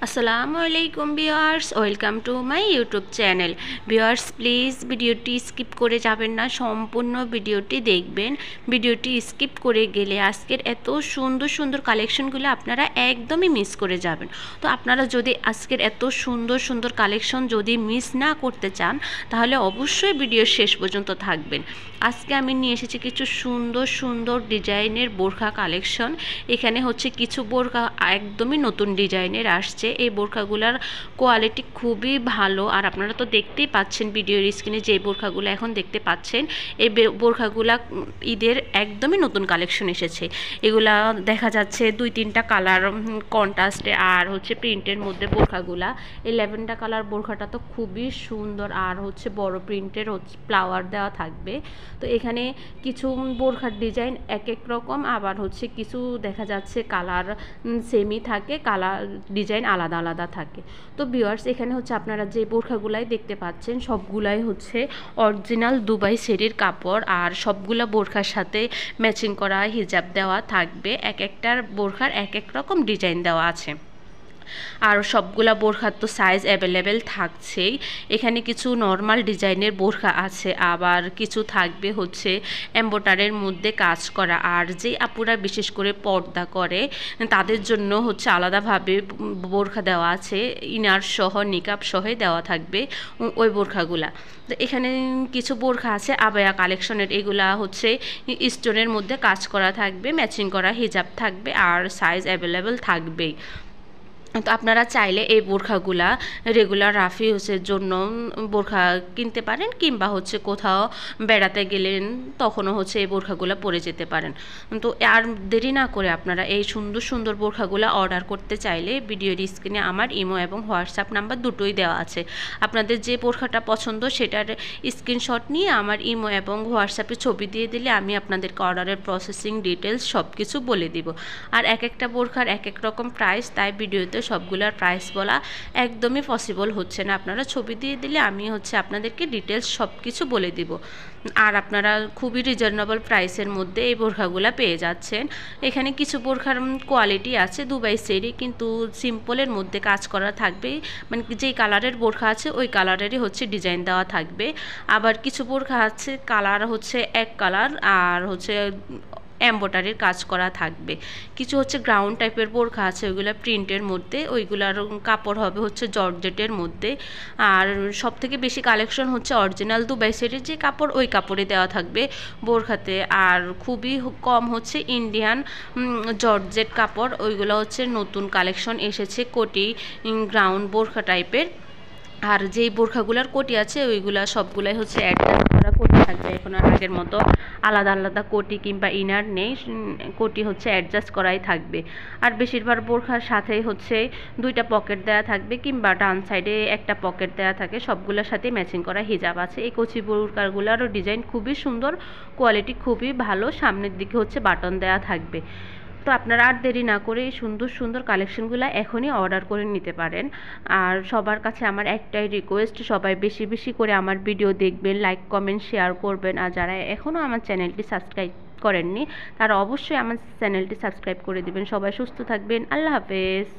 আসসালামু আলাইকুম viewers, welcome to my YouTube channel. Viewers, please ভিডিওটি স্কিপ করে যাবেন না, সম্পূর্ণ ভিডিওটি দেখবেন। ভিডিওটি স্কিপ করে গেলে আজকের এত সুন্দর সুন্দর কালেকশনগুলো আপনারা একদমই মিস করে যাবেন। তো আপনারা যদি আজকের এত সুন্দর সুন্দর কালেকশন যদি মিস না করতে চান, তাহলে অবশ্যই ভিডিও শেষ পর্যন্ত থাকবেন। আজকে আমি নিয়ে এসেছি কিছু সুন্দর সুন্দর ডিজাইনের বোরখা কালেকশন। এখানে হচ্ছে কিছু বোরখা একদমই নতুন ডিজাইনের আসছে। এই বোরখাগুলোর কোয়ালিটি খুবই ভালো, আর আপনারা তো দেখতেই পাচ্ছেন ভিডিওর স্ক্রিনে যে বোরখাগুলো এখন দেখতে পাচ্ছেন। এই বোরখাগুলা ঈদের একদমই নতুন কালেকশন এসেছে। এগুলা দেখা যাচ্ছে 2-3টা কালার কন্ট্রাস্টে আর হচ্ছে প্রিন্টের মধ্যে বোরখাগুলা। এই ল্যাভেন্ডার কালার বোরখাটা তো খুবই সুন্দর, আর হচ্ছে বড় প্রিন্টের হচ্ছে ফ্লাওয়ার দেওয়া থাকবে। তো এখানে কিছু বোরখার ডিজাইন এক এক রকম, আবার হচ্ছে কিছু দেখা যাচ্ছে কালার সেমই থাকে, কালার ডিজাইন আলাদা আলাদা থাকে। তো ভিউয়ার্স, এখানে হচ্ছে আপনারা যে বোরখাগুলাই দেখতে পাচ্ছেন সবগুলাই হচ্ছে অরিজিনাল দুবাই সেরির কাপড়, আর সবগুলা বোরখার সাথে ম্যাচিং করা হিজাব দেওয়া থাকবে। এক একটার বোরখার এক এক রকম ডিজাইন দেওয়া আছে, আর সবগুলা বোরখার তো সাইজ অ্যাভেলেবেল থাকছেই। এখানে কিছু নর্মাল ডিজাইনের বোরখা আছে, আবার কিছু থাকবে হচ্ছে এম্বোটারের মধ্যে কাজ করা। আর যে আপুরা বিশেষ করে পর্দা করে তাদের জন্য হচ্ছে আলাদাভাবে বোরখা দেওয়া আছে, ইনার সহ নিকাব সহই দেওয়া থাকবে ওই বোরখাগুলা। তো এখানে কিছু বোরখা আছে আবায়া কালেকশনের, এগুলা হচ্ছে স্টোনের মধ্যে কাজ করা থাকবে, ম্যাচিং করা হিজাব থাকবে, আর সাইজ অ্যাভেলেবেল থাকবেই। তো আপনারা চাইলে এই বোরখাগুলা রেগুলার রাফ ইউজের জন্য বোরখা কিনতে পারেন, কিংবা হচ্ছে কোথাও বেড়াতে গেলেন তখনও হচ্ছে এই বোরখাগুলো পরে যেতে পারেন। তো আর দেরি না করে আপনারা এই সুন্দর সুন্দর বোরখাগুলো অর্ডার করতে চাইলে ভিডিওর স্ক্রিনে আমার ইমো এবং হোয়াটসঅ্যাপ নাম্বার দুটোই দেওয়া আছে। আপনাদের যে বোরখাটা পছন্দ সেটার স্ক্রিনশট নিয়ে আমার ইমো এবং হোয়াটসঅ্যাপে ছবি দিয়ে দিলে আমি আপনাদেরকে অর্ডারের প্রসেসিং ডিটেলস সব কিছু বলে দিব। আর এক একটা বোরখার এক এক রকম প্রাইস, তাই ভিডিওতে সবগুলোর প্রাইস বলা একদমই পসিবল হচ্ছে না। আপনারা ছবি দিয়ে দিলে আমি হচ্ছে আপনাদেরকে ডিটেলস সব কিছু বলে দিব, আর আপনারা খুবই রিজনেবল প্রাইসের মধ্যে এই বোরখাগুলো পেয়ে যাচ্ছেন। এখানে কিছু বোরখার কোয়ালিটি আছে দুবাই সেরি, কিন্তু সিম্পলের মধ্যে কাজ করা থাকবে, মানে যেই কালারের বোরখা আছে ওই কালারেরই হচ্ছে ডিজাইন দেওয়া থাকবে। আবার কিছু বোরখা আছে কালার হচ্ছে এক কালার, আর হচ্ছে এম্বোটারির কাজ করা থাকবে। কিছু হচ্ছে গ্রাউন্ড টাইপের বোরখা আছে, ওইগুলো প্রিন্টের মধ্যে, ওইগুলার কাপড় হবে হচ্ছে জর্জেটের মধ্যে। আর সব থেকে বেশি কালেকশন হচ্ছে অরিজিনাল দুবাই সেটের যে কাপড়, ওই কাপড়ে দেওয়া থাকবে বোরখাতে। আর খুবই কম হচ্ছে ইন্ডিয়ান জর্জেট কাপড়, ওইগুলো হচ্ছে নতুন কালেকশন এসেছে, কোটি গ্রাউন্ড বোরখা টাইপের। আর যেই বোরখাগুলার কোটি আছে ওইগুলা সবগুলাই হচ্ছে অ্যাডজাস্ট করা কোটি থাকবে, এখন আর আগের মতো আলাদা আলাদা কোটি কিংবা ইনার নেই, কোটি হচ্ছে অ্যাডজাস্ট করাই থাকবে। আর বেশিরভাগ বোরখার সাথেই হচ্ছে 2টা পকেট দেওয়া থাকবে, কিংবা ডান সাইডে একটা পকেট দেওয়া থাকে, সবগুলোর সাথে ম্যাচিং করা হিজাব আছে। এই কচি বোরখাগুলোরও ডিজাইন খুবই সুন্দর, কোয়ালিটি খুবই ভালো, সামনের দিকে হচ্ছে বাটন দেওয়া থাকবে। তো আপনারা আর দেরি না করে এই সুন্দর সুন্দর কালেকশনগুলো এখনই অর্ডার করে নিতে পারেন। আর সবার কাছে আমার একটাই রিকোয়েস্ট, সবাই বেশি বেশি করে আমার ভিডিও দেখবেন, লাইক কমেন্ট শেয়ার করবেন। আর যারা এখনও আমার চ্যানেলটি সাবস্ক্রাইব করেননি তারা অবশ্যই আমার চ্যানেলটি সাবস্ক্রাইব করে দিবেন। সবাই সুস্থ থাকবেন, আল্লাহ হাফেজ।